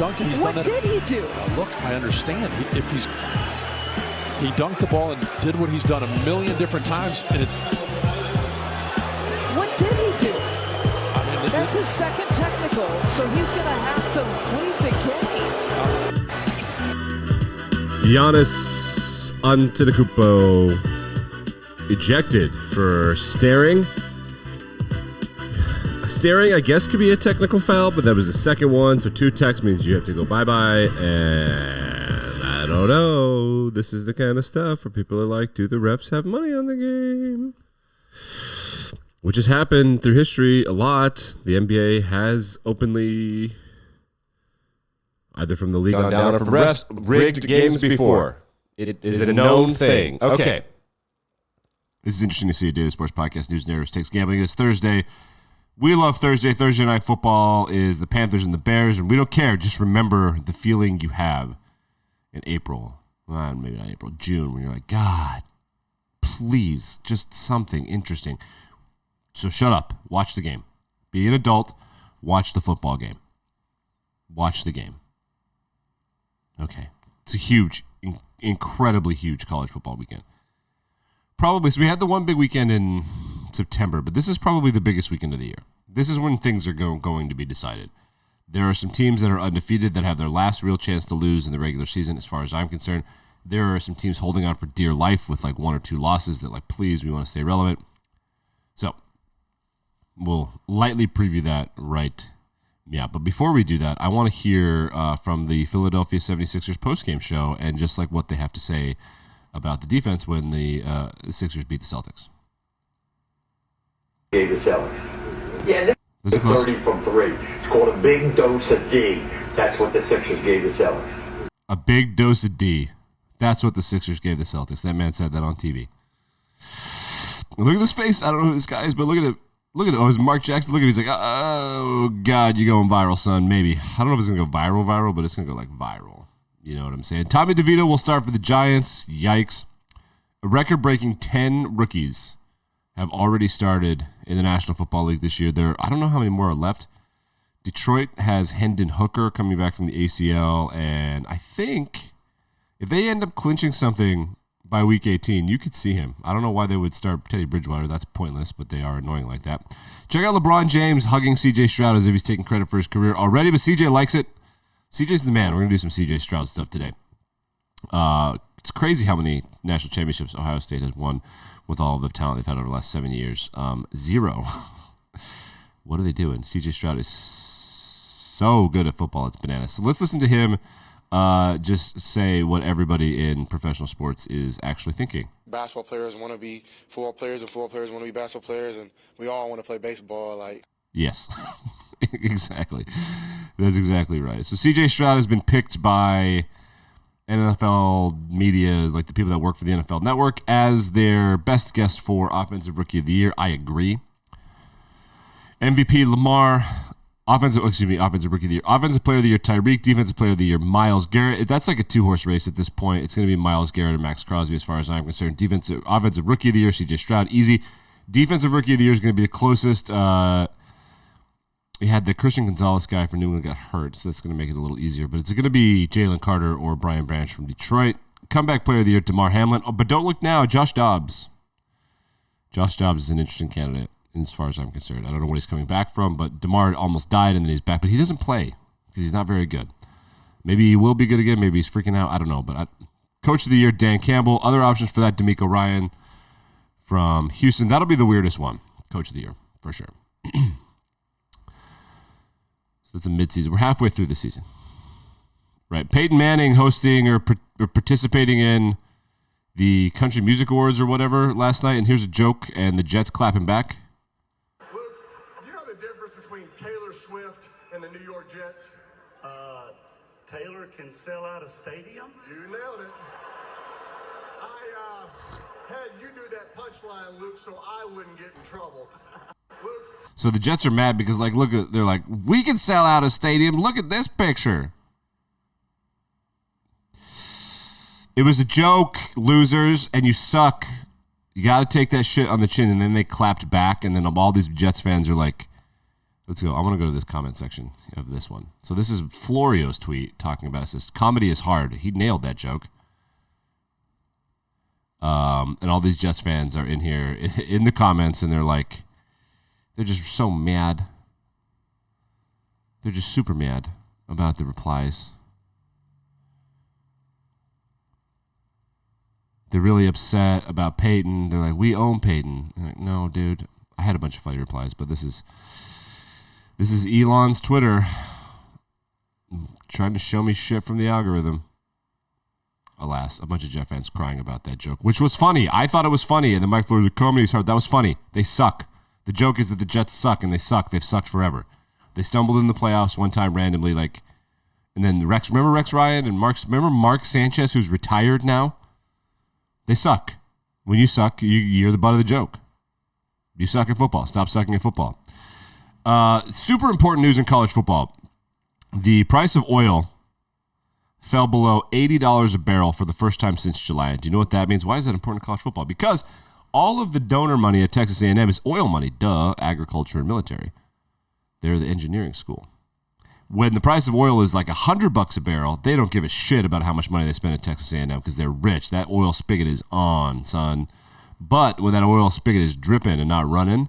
dunked it. He's What done that. did he do? Look, I understand. He dunked the ball and did what he's done a million different times, and it's. What did he do? That's his second technical, so he's going to have to leave the game. Giannis Antetokounmpo ejected for staring. Staring, I guess, could be a technical foul, but that was the second one, so 2 techs means you have to go bye-bye, and I don't know. This is the kind of stuff where people are like, do the refs have money on the game? Which has happened through history a lot. The NBA has openly, either from the league on down or from refs, rigged games before. It is a known thing. Okay. This is interesting to see. A Daily Sports Podcast, News Narratives Takes Gambling. It's Thursday. We love Thursday. Thursday Night Football is the Panthers and the Bears, and we don't care. Just remember the feeling you have in April. Well, maybe not April, June, when you're like, God, please, just something interesting. So shut up. Watch the game. Be an adult. Watch the football game. Watch the game. Okay. It's a huge, incredibly huge college football weekend. Probably. So we had the one big weekend in September, but this is probably the biggest weekend of the year. This is when things are going to be decided. There are some teams that are undefeated that have their last real chance to lose in the regular season, as far as I'm concerned. There are some teams holding on for dear life with like 1 or 2 losses that like, please, we want to stay relevant. So we'll lightly preview that right. Yeah, but before we do that, I want to hear from the Philadelphia 76ers postgame show and just like what they have to say about the defense when the Sixers beat the Celtics. Gave the Celtics. Yeah, this is 30 from 3. It's called a big dose of D. That's what the Sixers gave the Celtics. A big dose of D. That's what the Sixers gave the Celtics. That man said that on TV. Look at this face. I don't know who this guy is, but look at it. Look at it. Oh, it's Mark Jackson. Look at it. He's like, oh, God, you're going viral, son. Maybe. I don't know if it's going to go viral, but it's going to go like viral. You know what I'm saying? Tommy DeVito will start for the Giants. Yikes. A record-breaking 10 rookies have already started in the National Football League this year. I don't know how many more are left. Detroit has Hendon Hooker coming back from the ACL, and I think if they end up clinching something by week 18, you could see him. I don't know why they would start Teddy Bridgewater. That's pointless, but they are annoying like that. Check out LeBron James hugging C.J. Stroud as if he's taking credit for his career already, but C.J. likes it. C.J.'s the man. We're going to do some C.J. Stroud stuff today. It's crazy how many national championships Ohio State has won with all of the talent they've had over the last 7 years. 0. What are they doing? C.J. Stroud is so good at football. It's bananas. So let's listen to him just say what everybody in professional sports is actually thinking. Basketball players want to be football players, and football players want to be basketball players, and we all want to play baseball. Yes, exactly. That's exactly right. So C.J. Stroud has been picked by NFL media, like the people that work for the NFL Network, as their best guest for Offensive Rookie of the Year. I agree. MVP Lamar. Offensive Rookie of the Year. Offensive Player of the Year, Tyreek. Defensive Player of the Year, Myles Garrett. That's like a 2-horse race at this point. It's going to be Myles Garrett and Max Crosby as far as I'm concerned. Offensive Rookie of the Year, C.J. Stroud, easy. Defensive Rookie of the Year is going to be the closest. We had the Christian Gonzalez guy from New England got hurt, so that's going to make it a little easier. But it's going to be Jalen Carter or Brian Branch from Detroit. Comeback Player of the Year, DeMar Hamlin. Oh, but don't look now, Josh Dobbs. Josh Dobbs is an interesting candidate as far as I'm concerned. I don't know what he's coming back from, but DeMar almost died and then he's back. But he doesn't play because he's not very good. Maybe he will be good again. Maybe he's freaking out. I don't know. But Coach of the Year, Dan Campbell. Other options for that, D'Amico Ryan from Houston. That'll be the weirdest one. Coach of the Year, for sure. So it's a midseason. We're halfway through the season. Right. Peyton Manning hosting or participating in the Country Music Awards or whatever last night. And here's a joke, and the Jets clapping back. Luke, do you know the difference between Taylor Swift and the New York Jets? Taylor can sell out a stadium? You nailed it. I had you do that punchline, Luke, so I wouldn't get in trouble. Luke. So the Jets are mad because, like, they're like, we can sell out a stadium. Look at this picture. It was a joke, losers, and you suck. You got to take that shit on the chin. And then they clapped back, and then all these Jets fans are like, Let's go. I want to go to this comment section of this one. So this is Florio's tweet talking about it. It says, comedy is hard. He nailed that joke. And all these Jets fans are in here in the comments, and they're like, they're just so mad. They're just super mad about the replies. They're really upset about Peyton. They're like, we own Peyton. I'm like, no, dude. I had a bunch of funny replies, but this is Elon's Twitter trying to show me shit from the algorithm. Alas, a bunch of Jet fans crying about that joke, which was funny. I thought it was funny, and then Mike Flores, the comedy's hard. That was funny. They suck. The joke is that the Jets suck, and they suck. They've sucked forever. They stumbled in the playoffs one time randomly, and then remember Rex Ryan and remember Mark Sanchez, who's retired now? They suck. When you suck, you're the butt of the joke. You suck at football. Stop sucking at football. Super important news in college football. The price of oil fell below $80 a barrel for the first time since July. Do you know what that means? Why is that important in college football? Because all of the donor money at Texas A&M is oil money. Duh, agriculture and military. They're the engineering school. When the price of oil is like $100 a barrel, they don't give a shit about how much money they spend at Texas A&M because they're rich. That oil spigot is on, son. But when that oil spigot is dripping and not running,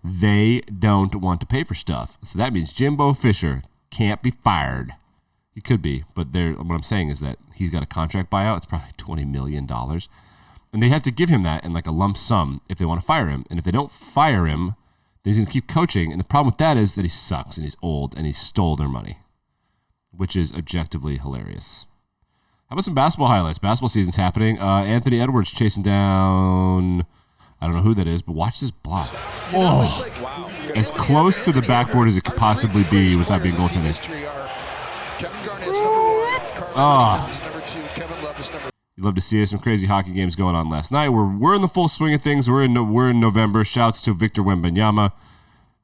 they don't want to pay for stuff. So that means Jimbo Fisher can't be fired. He could be, but what I'm saying is that he's got a contract buyout. It's probably $20 million. And they have to give him that in like a lump sum if they want to fire him. And if they don't fire him, then he's going to keep coaching. And the problem with that is that he sucks and he's old and he stole their money, which is objectively hilarious. How about some basketball highlights? Basketball season's happening. Anthony Edwards chasing down, I don't know who that is, but watch this block. Oh, as close to the backboard as it could possibly be without being goaltending. You'd love to see some crazy hockey games going on last night. We're in the full swing of things. We're in November. Shouts to Victor Wembanyama,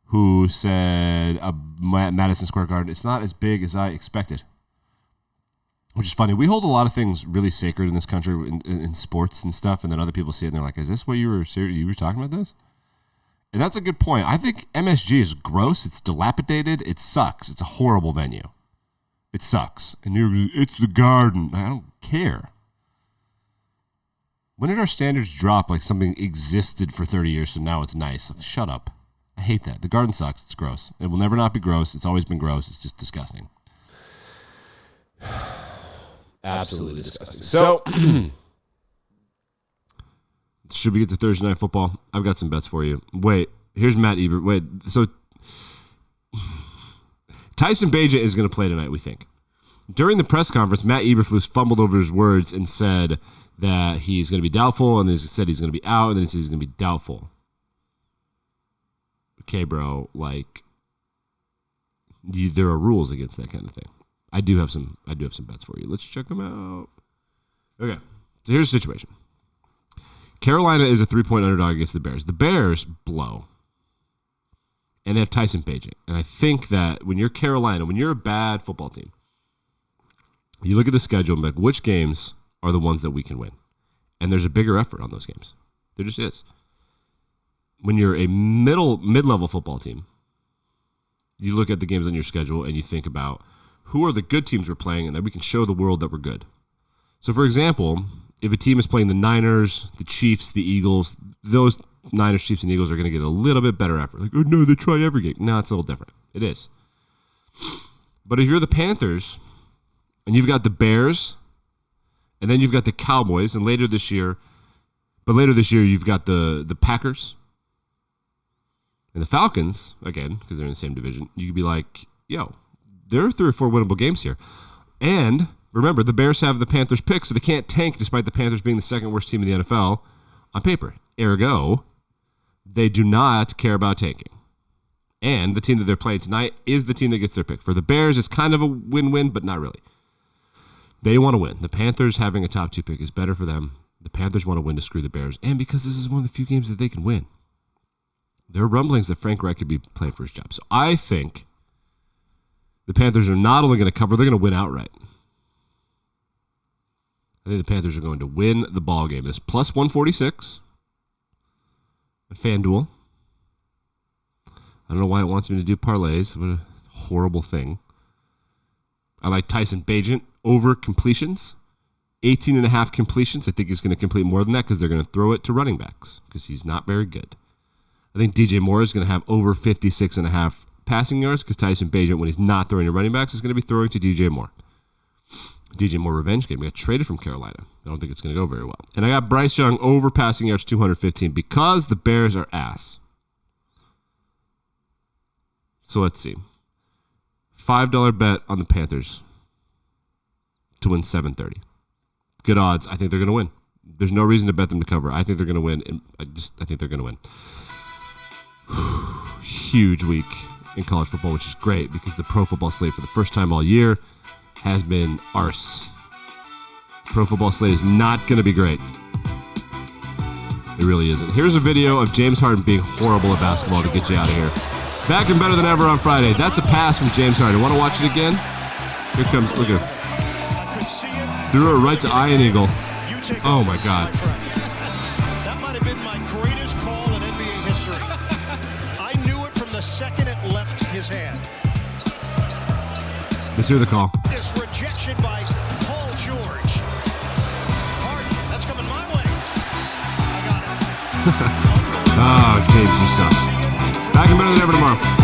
who said Madison Square Garden, it's not as big as I expected. Which is funny. We hold a lot of things really sacred in this country in sports and stuff, and then other people see it and they're like, is this what you were talking about this? And that's a good point. I think MSG is gross. It's dilapidated. It sucks. It's a horrible venue. It sucks. And it's the Garden. I don't care. When did our standards drop like something existed for 30 years, so now it's nice? Like, shut up. I hate that. The Garden sucks. It's gross. It will never not be gross. It's always been gross. It's just disgusting. Absolutely disgusting. So, should we get to Thursday Night Football? I've got some bets for you. Wait, here's Matt Ebert. Wait, so Tyson Bagent is going to play tonight, we think. During the press conference, Matt Eberflus fumbled over his words and said that he's going to be doubtful, and then he said he's going to be out, and then he said he's going to be doubtful. Okay, bro, like, there are rules against that kind of thing. I do have some bets for you. Let's check them out. Okay, so here's the situation. Carolina is a 3-point underdog against the Bears. The Bears blow. And they have Tyson Bagent. And I think that when you're Carolina, when you're a bad football team, you look at the schedule and be like, which games are the ones that we can win? And there's a bigger effort on those games. There just is. When you're a mid-level football team, you look at the games on your schedule and you think about who are the good teams we're playing and that we can show the world that we're good. So, for example, if a team is playing the Niners, the Chiefs, the Eagles, those Niners, Chiefs, and Eagles are going to get a little bit better effort. Like, oh, no, they try every game. No, it's a little different. It is. But if you're the Panthers and you've got the Bears and then you've got the Cowboys and later this year you've got the Packers and the Falcons, again, because they're in the same division, you could be like, yo, there are 3 or 4 winnable games here. And remember, the Bears have the Panthers pick, so they can't tank despite the Panthers being the second worst team in the NFL on paper. Ergo, they do not care about tanking. And the team that they're playing tonight is the team that gets their pick. For the Bears, it's kind of a win-win, but not really. They want to win. The Panthers having a top 2 pick is better for them. The Panthers want to win to screw the Bears. And because this is one of the few games that they can win. There are rumblings that Frank Reich could be playing for his job. So I think the Panthers are not only going to cover, they're going to win outright. I think the Panthers are going to win the ball game. It's plus 146 at FanDuel. I don't know why it wants me to do parlays. What a horrible thing. I like Tyson Bagent over completions. 18.5 completions. I think he's going to complete more than that because they're going to throw it to running backs because he's not very good. I think DJ Moore is going to have over 56.5 passing yards because Tyson Bagent, when he's not throwing to running backs, is going to be throwing to DJ Moore. DJ Moore revenge game. He got traded from Carolina. I don't think it's going to go very well. And I got Bryce Young over passing yards 215 because the Bears are ass. So let's see. $5 bet on the Panthers to win 730. Good odds. I think they're going to win. There's no reason to bet them to cover. I think they're going to win. And I think they're going to win. Huge week in college football, which is great because the pro football slate for the first time all year has been arse. Pro football slate is not going to be great. It really isn't. Here's a video of James Harden being horrible at basketball to get you out of here. Back and better than ever on Friday. That's a pass from James Harden. Want to watch it again? Here comes, look at it. Threw it right to Ian Eagle. Oh my God. That might have been my greatest call in NBA history. I knew it from the second it left his hand. Let's hear the call. This rejection by Paul George. Harden, that's coming my way. I got it. Oh, James, you suck. Back and better than ever tomorrow.